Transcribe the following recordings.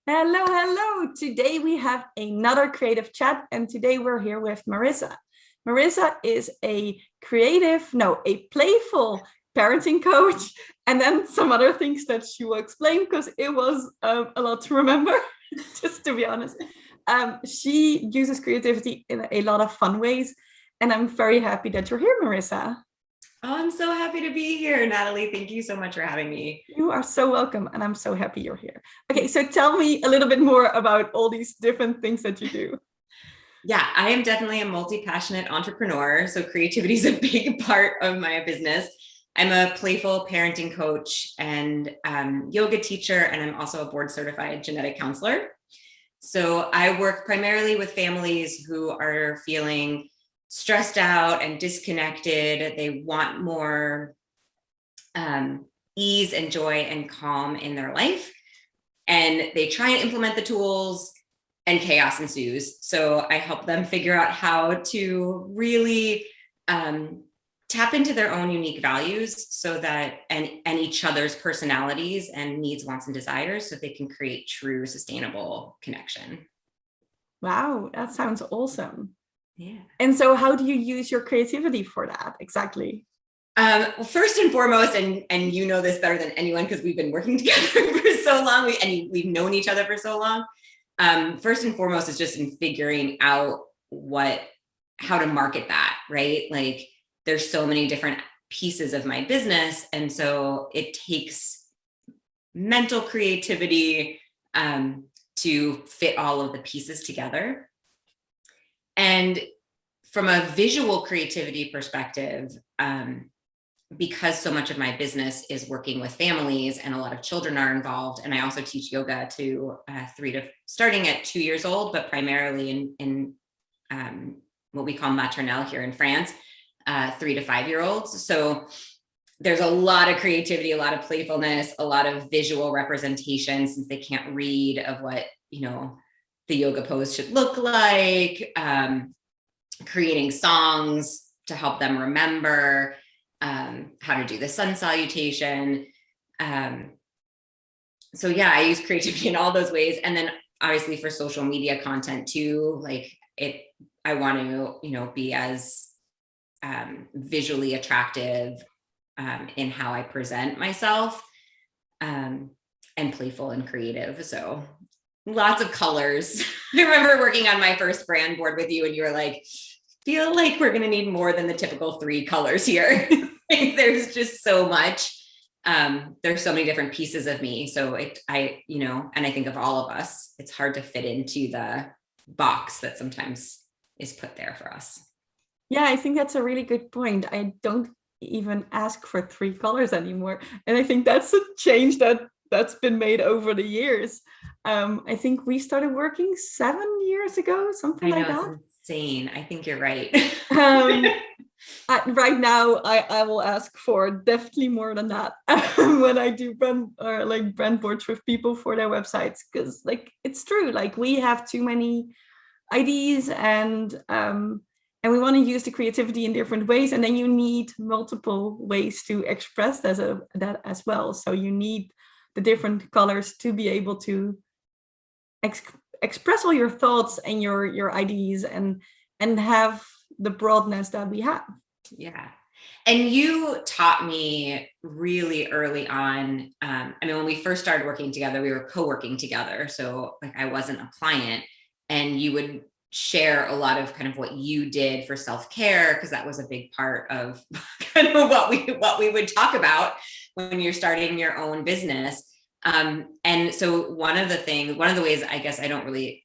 Hello, hello. Today we have another creative chat, and today we're here with Marisa. Marisa is a playful parenting coach, and then some other things that she will explain because it was a lot to remember, just to be honest. She uses creativity in a lot of fun ways, and I'm very happy that you're here, Marisa. Oh, I'm so happy to be here, Natalie. Thank you so much for having me. You are so welcome, and I'm so happy you're here. Okay, so tell me a little bit more about all these different things that you do. Yeah, I am definitely a multi-passionate entrepreneur. So creativity is a big part of my business. I'm a playful parenting coach and yoga teacher, and I'm also a board certified genetic counselor. So I work primarily with families who are feeling stressed out and disconnected. They want more ease and joy and calm in their life. And they try and implement the tools and chaos ensues. So I help them figure out how to really tap into their own unique values so that, and each other's personalities and needs, wants, and desires, so they can create true sustainable connection. Wow, that sounds awesome. Yeah. And so how do you use your creativity for that exactly? Well, first and foremost, and you know this better than anyone because we've been working together for so long, we've known each other for so long. First and foremost is just in figuring out how to market that, right? Like there's so many different pieces of my business. And so it takes mental creativity to fit all of the pieces together. And from a visual creativity perspective, because so much of my business is working with families and a lot of children are involved. And I also teach yoga to starting at 2 years old, but primarily in what we call maternelle here in France, 3 to 5 year olds. So there's a lot of creativity, a lot of playfulness, a lot of visual representation since they can't read of what, the yoga pose should look like, creating songs to help them remember how to do the sun salutation. So yeah, I use creativity in all those ways. And then obviously for social media content too, I want to, be as visually attractive in how I present myself and playful and creative. So lots of colors. I remember working on my first brand board with you and you were like, feel like we're going to need more than the typical 3 colors here. There's just so much. There's so many different pieces of me. So and I think of all of us, it's hard to fit into the box that sometimes is put there for us. Yeah, I think that's a really good point. I don't even ask for 3 colors anymore. And I think that's a change that's been made over the years. I think we started working 7 years ago, something like that. It's insane. I think you're right. Right now, I will ask for definitely more than that when I do brand boards with people for their websites, because it's true. We have too many ideas and we want to use the creativity in different ways, and then you need multiple ways to express that as well. So you need the different colors to be able to express all your thoughts and your ideas and have the broadness that we have. Yeah. And you taught me really early on. When we first started working together, we were co-working together. So I wasn't a client, and you would share a lot of kind of what you did for self-care, because that was a big part of kind of what we would talk about when you're starting your own business. And so one of the ways, I guess I don't really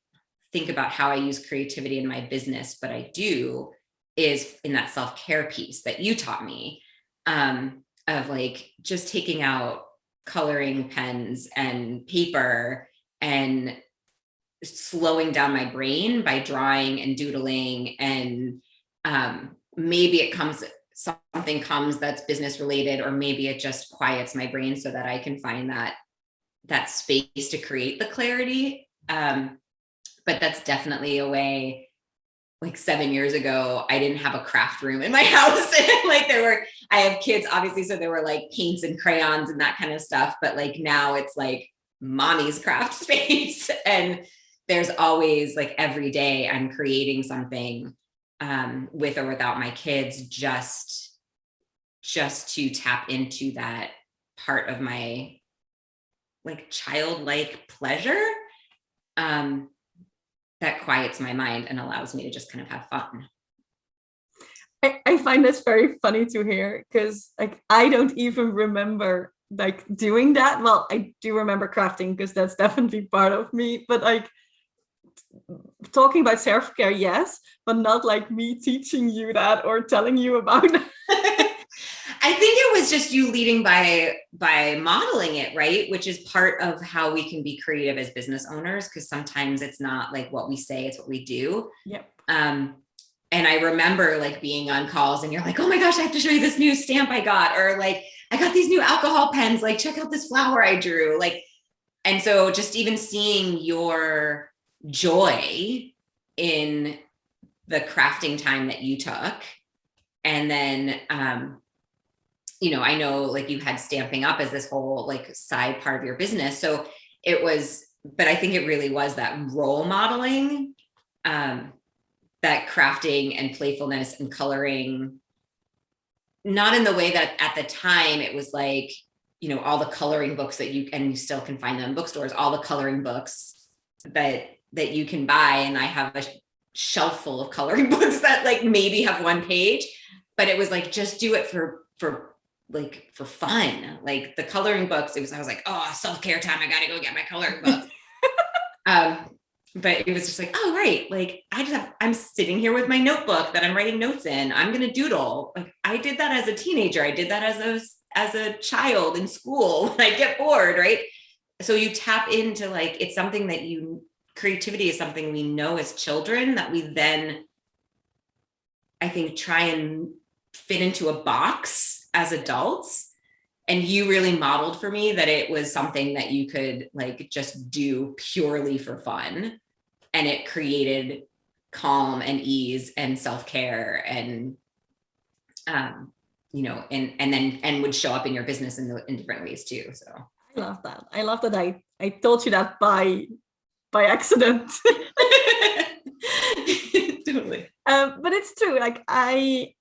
think about how I use creativity in my business, but I do, is in that self-care piece that you taught me, of just taking out coloring pens and paper and slowing down my brain by drawing and doodling. And maybe something comes that's business related, or maybe it just quiets my brain so that I can find that space to create the clarity. But that's definitely a way. 7 years ago, I didn't have a craft room in my house. I have kids, obviously, so there were paints and crayons and that kind of stuff. But now it's mommy's craft space. And there's always like every day I'm creating something with or without my kids, just to tap into that part of my like childlike pleasure that quiets my mind and allows me to just kind of have fun. I find this very funny to hear, because like I don't even remember like doing that. Well, I do remember crafting because that's definitely part of me, but like talking about self-care, yes, but not like me teaching you that or telling you about it. I think it was just you leading by modeling it, right? Which is part of how we can be creative as business owners, because sometimes it's not like what we say, it's what we do. Yep. And I remember like being on calls and you're like, oh my gosh, I have to show you this new stamp I got, or like, I got these new alcohol pens, like check out this flower I drew. Like, and so just even seeing your joy in the crafting time that you took. And then, you know, I know like you had Stamping Up as this whole like side part of your business. So it was, but I think it really was that role modeling, that crafting and playfulness and coloring, not in the way that at the time it was like, you know, all the coloring books that you, and you still can find them in bookstores, all the coloring books that you can buy. And I have a shelf full of coloring books that like maybe have one page, but it was like, just do it for fun. Like the coloring books, I was like, oh, self-care time, I gotta go get my coloring book. But it was just like, oh, right. Like I'm sitting here with my notebook that I'm writing notes in. I'm going to doodle. Like I did that as a teenager. I did that as a child in school when I get bored. Right. So you tap into like, it's something that creativity is something we know as children that we then, I think, try and fit into a box as adults. And you really modeled for me that it was something that you could like just do purely for fun. And it created calm and ease and self-care and, you know, and would show up in your business in different ways too. So I love that. I love that I told you that by accident. Totally. But it's true. Like a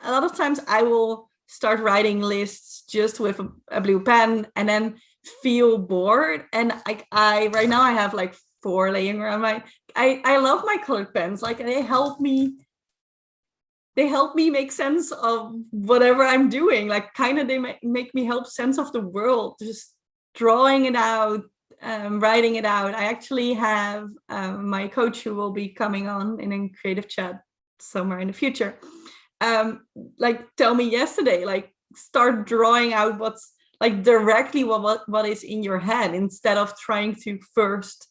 lot of times I will start writing lists just with a blue pen and then feel bored. And right now I have like 4 laying around I love my colored pens. Like they help me make sense of whatever I'm doing. Like kind of they make me help sense of the world, just drawing it out, writing it out. I actually have my coach who will be coming on in a creative chat somewhere in the future. Like tell me yesterday, like start drawing out what's like directly what is in your head, instead of trying to first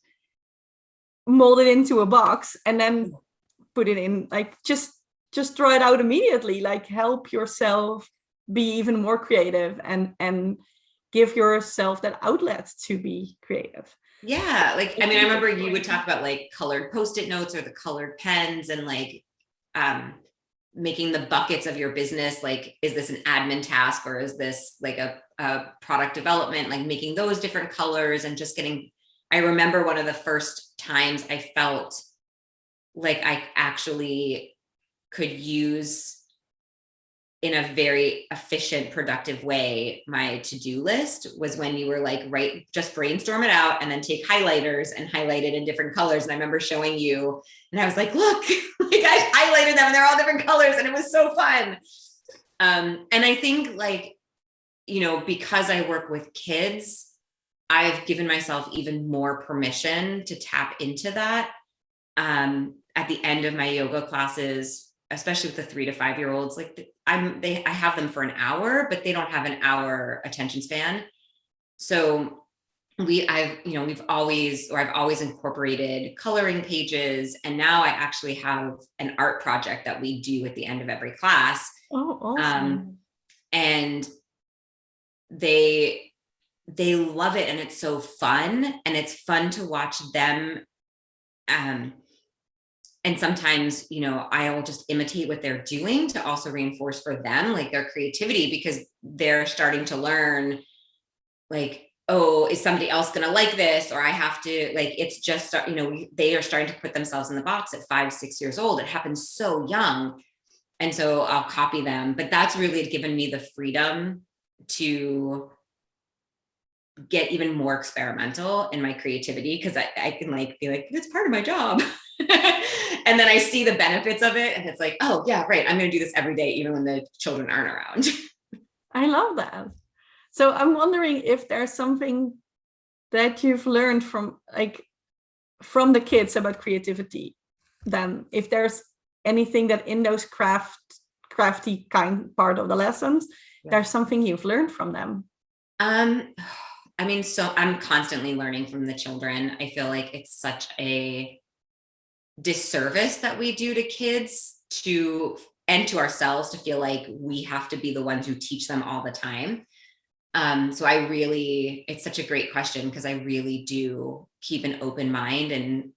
mold it into a box and then put it in. Like just draw it out immediately. Like help yourself be even more creative and give yourself that outlet to be creative. Yeah, like I mean, I remember you would talk about like colored Post-it notes or the colored pens and like making the buckets of your business, like, is this an admin task or is this like a product development, like making those different colors and just I remember one of the first times I felt like I actually could use in a very efficient, productive way my to-do list was when you were like, right, just brainstorm it out and then take highlighters and highlight it in different colors. And I remember showing you and I was like, look, like I highlighted them and they're all different colors and it was so fun. And I think like, you know, because I work with kids, I've given myself even more permission to tap into that. At the end of my yoga classes, especially with the 3 to 5 year olds, like I have them for an hour, but they don't have an hour attention span. So I've always incorporated coloring pages. And now I actually have an art project that we do at the end of every class. Oh, awesome. And they love it. And it's so fun. And it's fun to watch them. And sometimes, you know, I'll just imitate what they're doing to also reinforce for them, like their creativity, because they're starting to learn, like, oh, is somebody else going to like this? Or I have to, like, it's just, they are starting to put themselves in the box at 5, 6 years old. It happens so young. And so I'll copy them, but that's really given me the freedom to get even more experimental in my creativity. Cause I can like be like, it's part of my job. And then I see the benefits of it. And it's like, oh yeah, right. I'm going to do this every day, even when the children aren't around. I love that. So I'm wondering if there's something that you've learned from the kids about creativity, then if there's anything that in those crafty kind part of the lessons, there's something you've learned from them. So I'm constantly learning from the children. I feel like it's such a disservice that we do to kids and to ourselves to feel like we have to be the ones who teach them all the time. So it's such a great question, because I really do keep an open mind and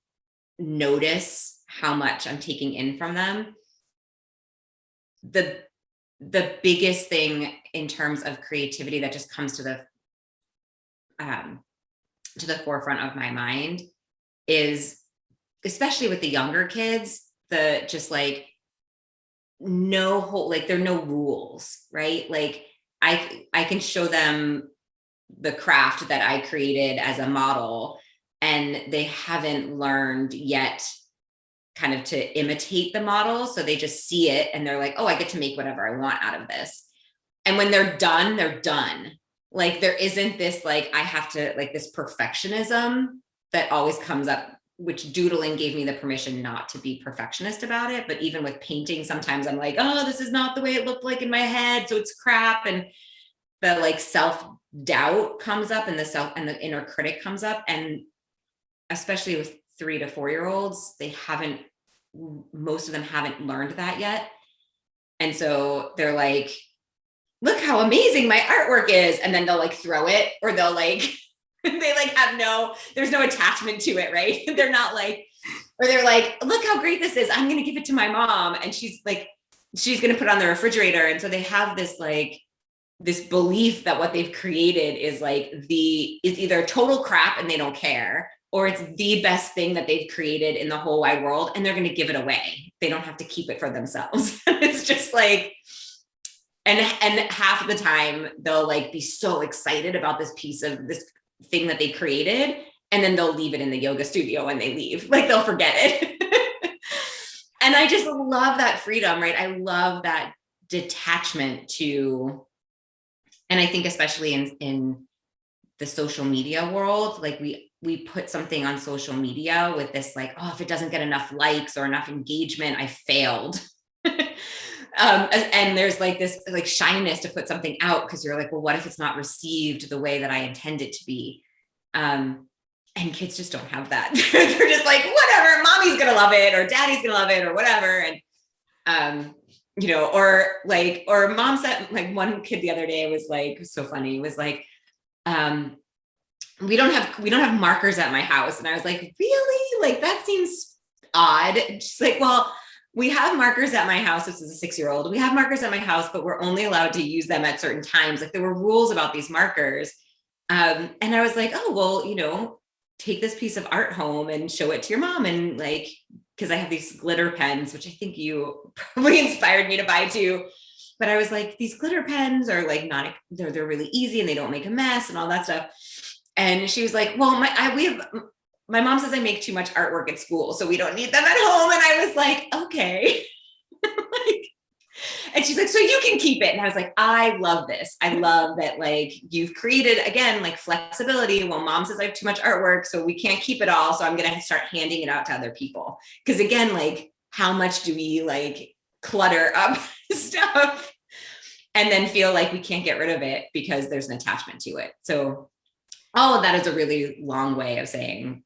notice how much I'm taking in from them. The biggest thing in terms of creativity that just comes to the forefront of my mind is, especially with the younger kids, there are no rules, right? Like I can show them the craft that I created as a model, and they haven't learned yet kind of to imitate the model. So they just see it and they're like, oh, I get to make whatever I want out of this. And when they're done, they're done. Like there isn't this, like, I have to, like, this perfectionism that always comes up, which doodling gave me the permission not to be perfectionist about it. But even with painting, sometimes I'm like, oh, this is not the way it looked like in my head, so it's crap. And the like self-doubt comes up, and the inner critic comes up. And especially with 3 to 4 year olds, most of them haven't learned that yet. And so they're like, look how amazing my artwork is. And then they'll like throw it, or they'll like, they like there's no attachment to it, right? They're not like, or they're like, look how great this is, I'm going to give it to my mom, and she's going to put it on the refrigerator. And so they have this like this belief that what they've created is either total crap and they don't care, or it's the best thing that they've created in the whole wide world, and they're going to give it away. They don't have to keep it for themselves. It's just like, and half of the time they'll like be so excited about this piece of this thing that they created, and then they'll leave it in the yoga studio when they leave, like they'll forget it. And I just love that freedom, right? I love that detachment to, and I think especially in the social media world, like we put something on social media with this like, oh, if it doesn't get enough likes or enough engagement, I failed. And there's like this like shyness to put something out, because you're like, well, what if it's not received the way that I intend it to be? And kids just don't have that. They're just like, whatever, mommy's gonna love it, or daddy's gonna love it, or whatever. And or mom said, like, one kid the other day was like, so funny, was like, we don't have markers at my house. And I was like, really? Like, that seems odd. And she's like, well, we have markers at my house. This is a 6-year-old. We have markers at my house, but we're only allowed to use them at certain times. Like, there were rules about these markers. And I was like, oh, well, take this piece of art home and show it to your mom. And like, because I have these glitter pens, which I think you probably inspired me to buy too. But I was like, these glitter pens are like they're really easy and they don't make a mess and all that stuff. And she was like, well, my mom says I make too much artwork at school, so we don't need them at home. And I was like, okay. And she's like, so you can keep it. And I was like, I love this. I love that, like, you've created, again, like, flexibility. Well, mom says I have too much artwork, so we can't keep it all. So I'm going to start handing it out to other people. Because again, like, how much do we like clutter up stuff and then feel like we can't get rid of it because there's an attachment to it? So all of that is a really long way of saying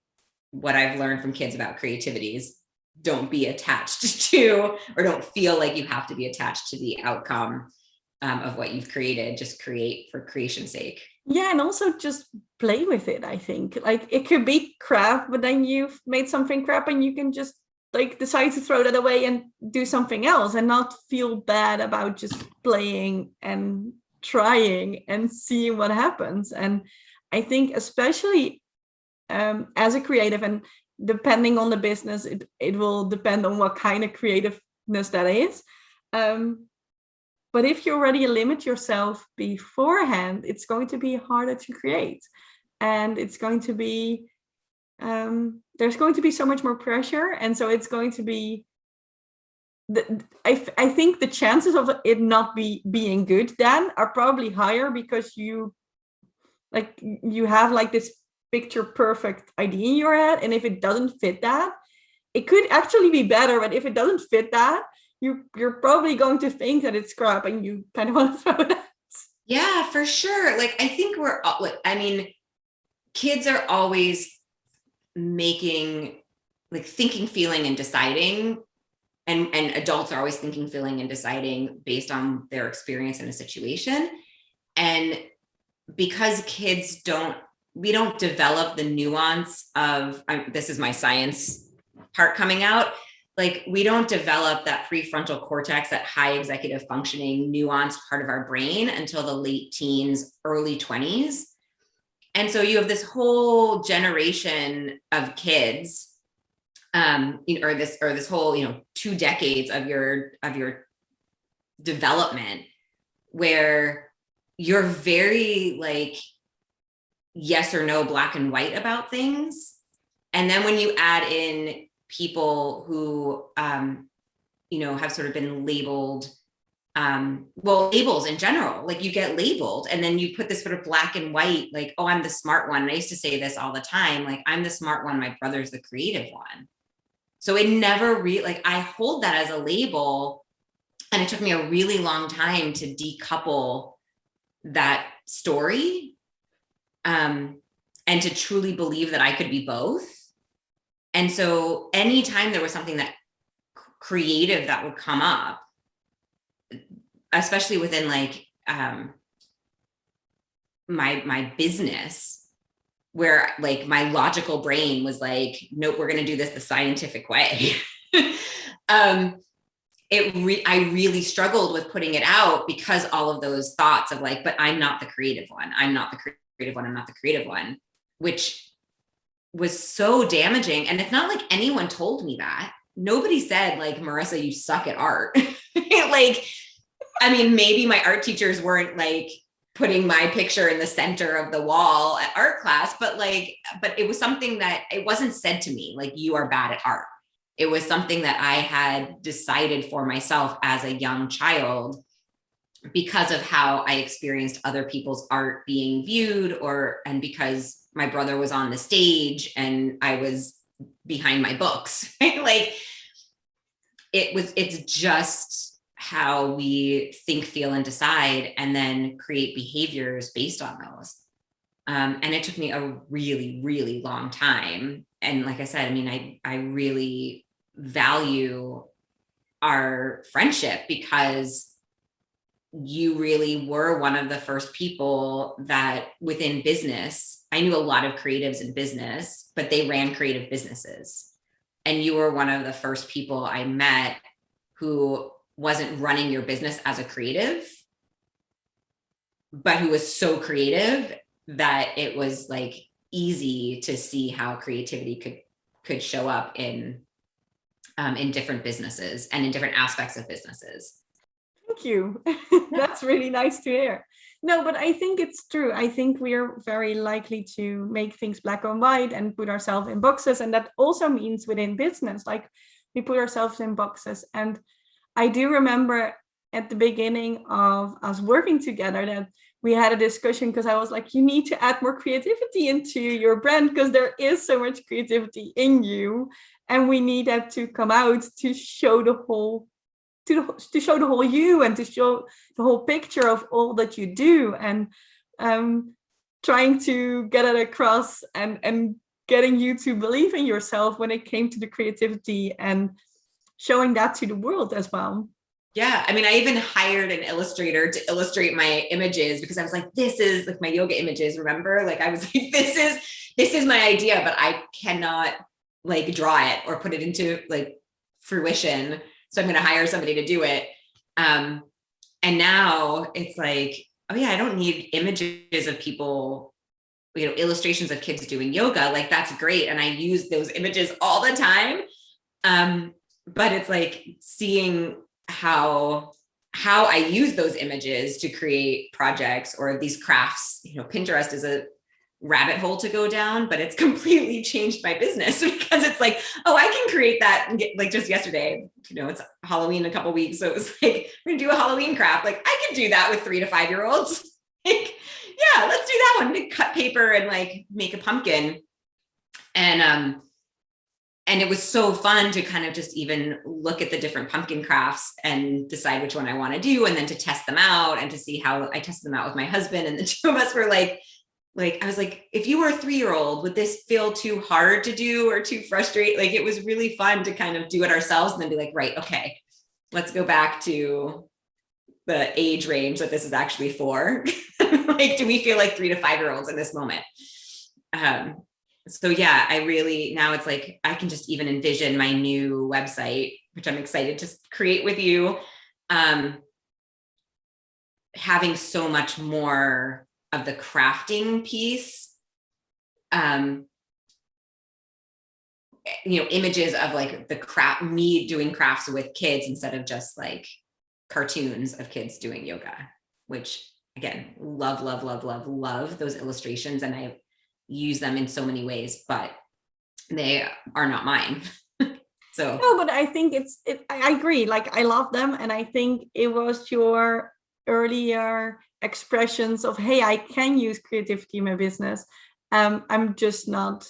what I've learned from kids about creativity is don't be attached to, or don't feel like you have to be attached to the outcome of what you've created. Just create for creation's sake. Yeah, and also just play with it. I think like it could be crap, but then you've made something crap and you can just like decide to throw that away and do something else and not feel bad about just playing and trying and seeing what happens. And I think especially as a creative, and depending on the business, it will depend on what kind of creativeness that is. But if you already limit yourself beforehand, it's going to be harder to create. And it's going to be, there's going to be so much more pressure. And so it's going to be, I think the chances of it not being good then are probably higher, because you have like this picture perfect idea in your head. And if it doesn't fit that, it could actually be better. But if it doesn't fit that, you're probably going to think that it's crap and you kind of want to throw it out. Yeah, for sure. Like, I think kids are always making, like, thinking, feeling, and deciding. And adults are always thinking, feeling, and deciding based on their experience in a situation. And because kids we don't develop the nuance of, this is my science part coming out. Like, we don't develop that prefrontal cortex, that high executive functioning, nuanced part of our brain until the late teens, early 20s. And so you have this whole generation of kids, or this whole, 2 decades of your development, where you're very like yes or no, black and white about things. And then when you add in people who, have sort of been labeled, labels in general, like, you get labeled and then you put this sort of black and white, like, oh, I'm the smart one. And I used to say this all the time, like, I'm the smart one, my brother's the creative one. So it never I hold that as a label. And it took me a really long time to decouple that story, and to truly believe that I could be both. And so anytime there was something that creative that would come up, especially within like my business, where like my logical brain was like, nope, we're going to do this the scientific way. I really struggled with putting it out, because all of those thoughts of like, but I'm not the creative one. I'm not the creative one. I'm not the creative one, which was so damaging. And it's not like anyone told me that. Nobody said like, Marisa, you suck at art. Like, I mean, maybe my art teachers weren't like putting my picture in the center of the wall at art class, but it was something that it wasn't said to me, like, you are bad at art. It was something that I had decided for myself as a young child, because of how I experienced other people's art being viewed, and because my brother was on the stage and I was behind my books, right? Like, it's just how we think, feel, and decide, and then create behaviors based on those. And it took me a really, really long time. And like I said, I mean, I really value our friendship, because you really were one of the first people that within business, I knew a lot of creatives in business, but they ran creative businesses. And you were one of the first people I met who wasn't running your business as a creative, but who was so creative that it was like easy to see how creativity could show up in different businesses and in different aspects of businesses. Thank you. That's really nice to hear. No, but I think it's true. I think we are very likely to make things black and white and put ourselves in boxes. And that also means within business, like, we put ourselves in boxes. And I do remember at the beginning of us working together that we had a discussion, because I was like, you need to add more creativity into your brand, because there is so much creativity in you. And we need that to come out to show the whole you, and to show the whole picture of all that you do, and trying to get it across, and getting you to believe in yourself when it came to the creativity, and showing that to the world as well. Yeah. I mean, I even hired an illustrator to illustrate my images, because I was like, this is like my yoga images. Remember, like, I was like, this is my idea, but I cannot like draw it or put it into like fruition. So I'm going to hire somebody to do it. And now it's like, oh yeah, I don't need images of people illustrations of kids doing yoga, like that's great. And I use those images all the time. But it's like seeing how I use those images to create projects or these crafts. Pinterest is a rabbit hole to go down, but it's completely changed my business because it's like, oh, I can create that and get, like just yesterday, it's Halloween in a couple weeks. So it was like, we're gonna do a Halloween craft. Like I could do that with 3 to 5 year olds. Like, yeah, let's do that one. Like, cut paper and like make a pumpkin. And it was so fun to kind of just even look at the different pumpkin crafts and decide which one I want to do, and then to test them out and to see how I tested them out with my husband. And the two of us were like, I was like, if you were a 3-year-old, would this feel too hard to do or too frustrating? Like, it was really fun to kind of do it ourselves and then be like, right, okay, let's go back to the age range that this is actually for. Like, do we feel like 3 to 5 year olds in this moment? So yeah, I really, now it's like, I can just even envision my new website, which I'm excited to create with you, having so much more of the crafting piece, images of like the craft, me doing crafts with kids instead of just like cartoons of kids doing yoga, which again, love those illustrations. And I use them in so many ways, but they are not mine. So no, but I think I agree. Like, I love them. And I think it was your earlier expressions of, hey, I can use creativity in my business. I'm just not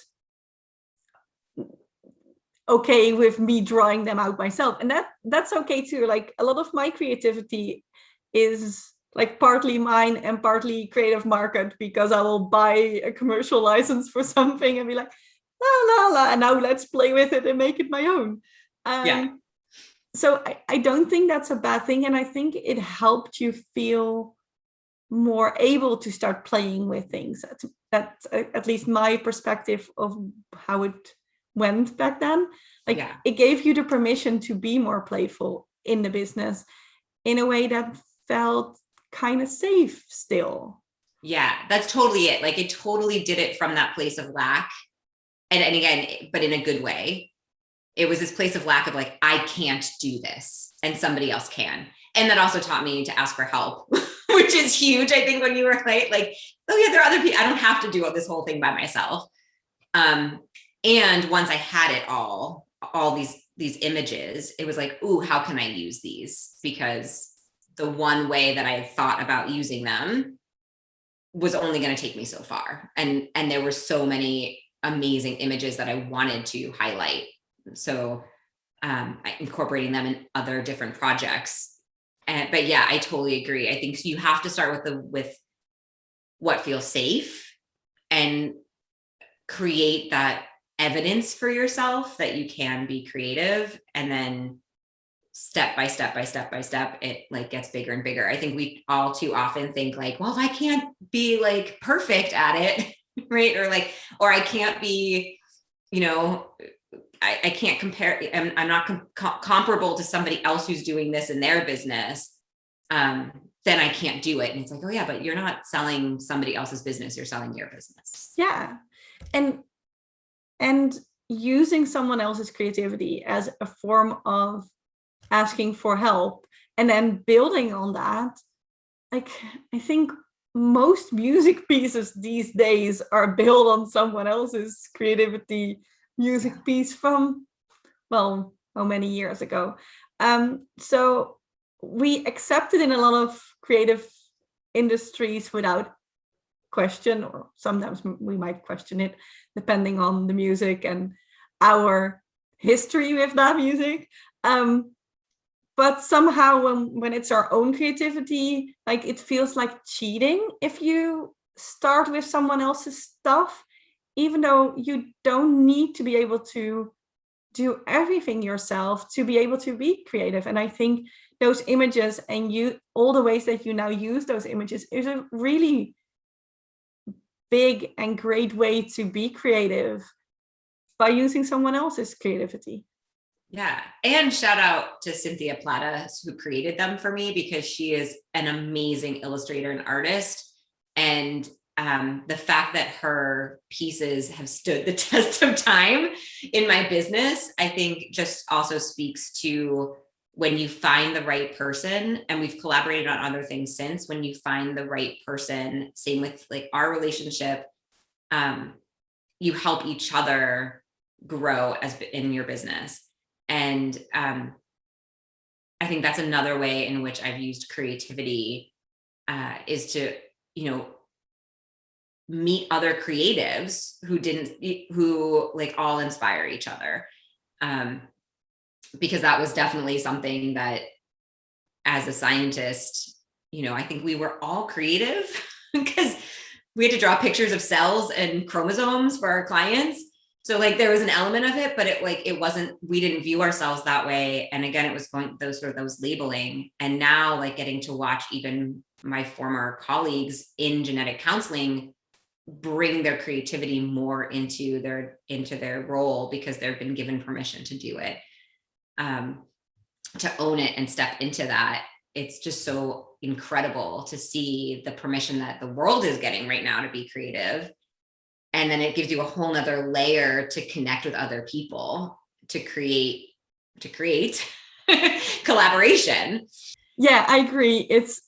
okay with me drawing them out myself. And that's okay too. Like, a lot of my creativity is like partly mine and partly creative market, because I will buy a commercial license for something and be like, la la la, and now let's play with it and make it my own. So I don't think that's a bad thing. And I think it helped you feel more able to start playing with things. That's at least my perspective of how it went back then. Like, it gave you the permission to be more playful in the business in a way that felt kind of safe still. Yeah, that's totally it. Like, it totally did it from that place of lack. And again, but in a good way. It was this place of lack of like, I can't do this and somebody else can. And that also taught me to ask for help, which is huge. I think when you were like, oh yeah, there are other people, I don't have to do this whole thing by myself. And once I had it all these images, it was like, ooh, how can I use these? Because the one way that I had thought about using them was only going to take me so far. And there were so many amazing images that I wanted to highlight. So incorporating them in other different projects. But yeah, I totally agree. I think you have to start with what feels safe and create that evidence for yourself that you can be creative. And then step by step, it like gets bigger and bigger. I think we all too often think like, well, if I can't be like perfect at it, right? Or I can't be, I can't compare, I'm not comparable to somebody else who's doing this in their business, then I can't do it. And it's like, oh yeah, but you're not selling somebody else's business, you're selling your business. Yeah. And using someone else's creativity as a form of asking for help and then building on that. Like, I think most music pieces these days are built on someone else's creativity music piece from, well, how many years ago. So we accept it in a lot of creative industries without question, or sometimes we might question it depending on the music and our history with that music. But somehow when it's our own creativity, like, it feels like cheating if you start with someone else's stuff, even though you don't need to be able to do everything yourself to be able to be creative. And I think those images and all the ways that you now use those images is a really big and great way to be creative by using someone else's creativity. Yeah. And shout out to Cynthia Plata, who created them for me, because she is an amazing illustrator and artist. And the fact that her pieces have stood the test of time in my business, I think just also speaks to when you find the right person, and we've collaborated on other things since, when you find the right person, same with like our relationship, you help each other grow as in your business. And I think that's another way in which I've used creativity, is to, meet other creatives who like all inspire each other. Because that was definitely something that as a scientist, I think we were all creative because we had to draw pictures of cells and chromosomes for our clients. So like there was an element of it, but it wasn't, we didn't view ourselves that way. And again, it was going those labeling. And now like getting to watch even my former colleagues in genetic counseling bring their creativity more into their role because they've been given permission to do it, to own it and step into that. It's just so incredible to see the permission that the world is getting right now to be creative. And then it gives you a whole nother layer to connect with other people, to create collaboration. Yeah, I agree. It's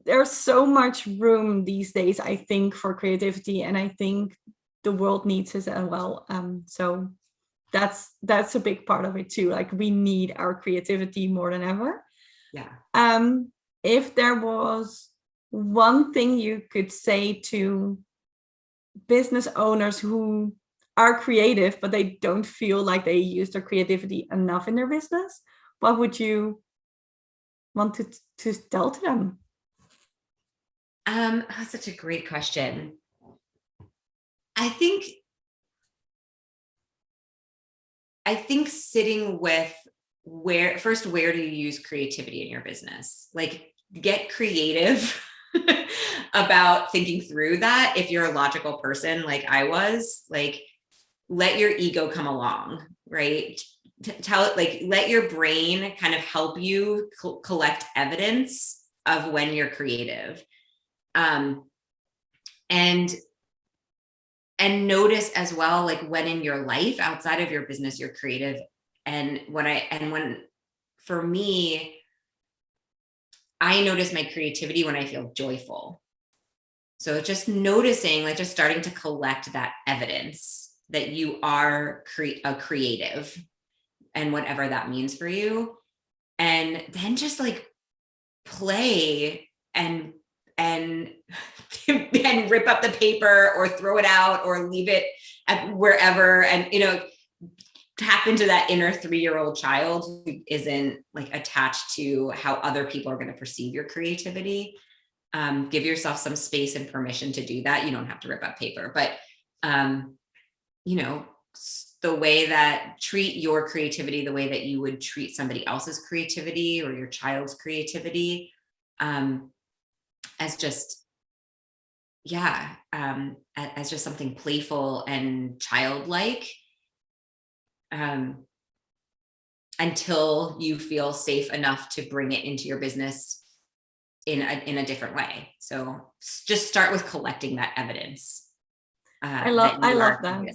there's so much room these days, I think, for creativity, and I think the world needs it as well. So that's a big part of it too. Like we need our creativity more than ever. Yeah. If there was one thing you could say to business owners who are creative, but they don't feel like they use their creativity enough in their business, what would you want to tell to them? That's such a great question. I think sitting with where do you use creativity in your business? Like get creative about thinking through that. If you're a logical person, like I was, like, let your ego come along, right? Let your brain kind of help you collect evidence of when you're creative. And notice as well, like when in your life outside of your business, you're creative. And for me, I notice my creativity when I feel joyful. So just noticing, like just starting to collect that evidence that you are a creative and whatever that means for you. And then just like play and rip up the paper or throw it out or leave it at wherever, and tap into that inner 3-year-old child who isn't like attached to how other people are going to perceive your creativity. Give yourself some space and permission to do that. You don't have to rip up paper, but the way that treat your creativity the way that you would treat somebody else's creativity or your child's creativity, as just something playful and childlike, until you feel safe enough to bring it into your business in a different way. So just start with collecting that evidence. I love that.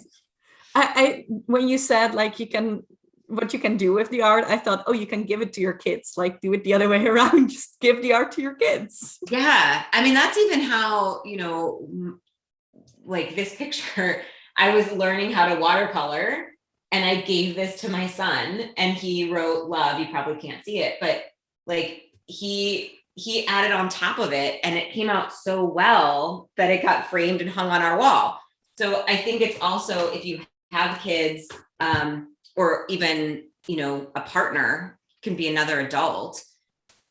I when you said like what you can do with the art, I thought, oh, you can give it to your kids, like do it the other way around, just give the art to your kids. Yeah. I mean, that's even how, like this picture, I was learning how to watercolor and I gave this to my son and he wrote love. You probably can't see it, but like he added on top of it and it came out so well that it got framed and hung on our wall. So I think it's also, if you have kids, or even, a partner can be another adult,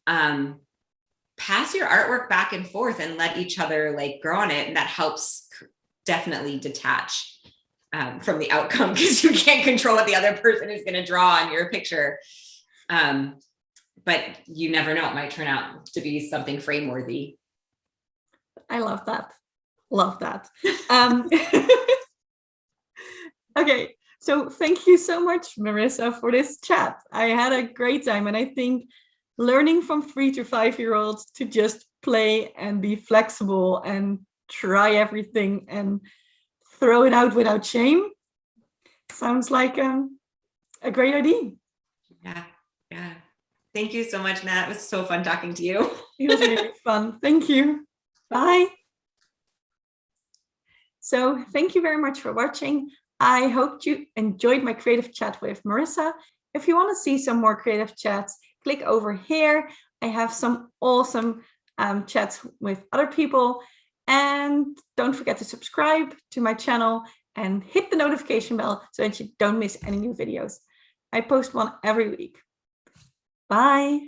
pass your artwork back and forth and let each other like grow on it. And that helps definitely detach from the outcome, because you can't control what the other person is going to draw on your picture. But you never know, it might turn out to be something frame worthy. I love that. Okay, so thank you so much, Marisa, for this chat. I had a great time, and I think learning from 3 to 5-year-olds to just play and be flexible and try everything and throw it out without shame. Sounds like a great idea. Yeah. Thank you so much, Nat. It was so fun talking to you. It was really fun. Thank you. Bye. So thank you very much for watching. I hope you enjoyed my creative chat with Marisa. If you want to see some more creative chats, click over here. I have some awesome chats with other people. And don't forget to subscribe to my channel and hit the notification bell so that you don't miss any new videos. I post one every week. Bye.